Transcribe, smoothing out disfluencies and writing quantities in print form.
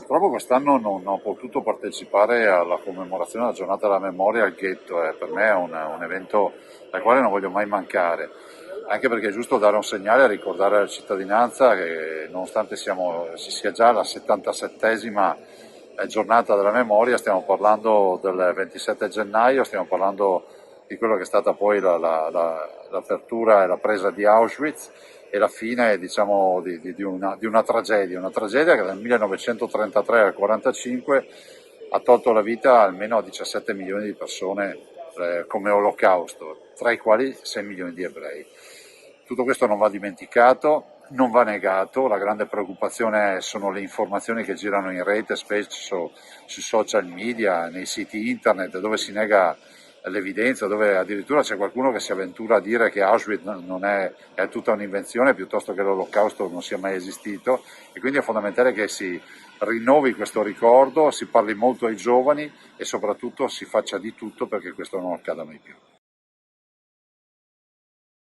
Purtroppo quest'anno non ho potuto partecipare alla commemorazione della giornata della memoria al ghetto, per me è un evento dal quale non voglio mai mancare, anche perché è giusto dare un segnale e ricordare alla cittadinanza che nonostante si sia già alla 77esima giornata della memoria, stiamo parlando del 27 gennaio, stiamo parlando di quello che è stata poi l'apertura e la presa di Auschwitz e la fine, diciamo, di una tragedia che dal 1933 al 1945 ha tolto la vita almeno a 17 milioni di persone come olocausto, tra i quali 6 milioni di ebrei. Tutto questo non va dimenticato, non va negato, la grande preoccupazione sono le informazioni che girano in rete, spesso sui social media, nei siti internet, dove si nega l'evidenza, dove addirittura c'è qualcuno che si avventura a dire che Auschwitz non è tutta un'invenzione piuttosto che l'Olocausto non sia mai esistito, e quindi è fondamentale che si rinnovi questo ricordo, si parli molto ai giovani e soprattutto si faccia di tutto perché questo non accada mai più.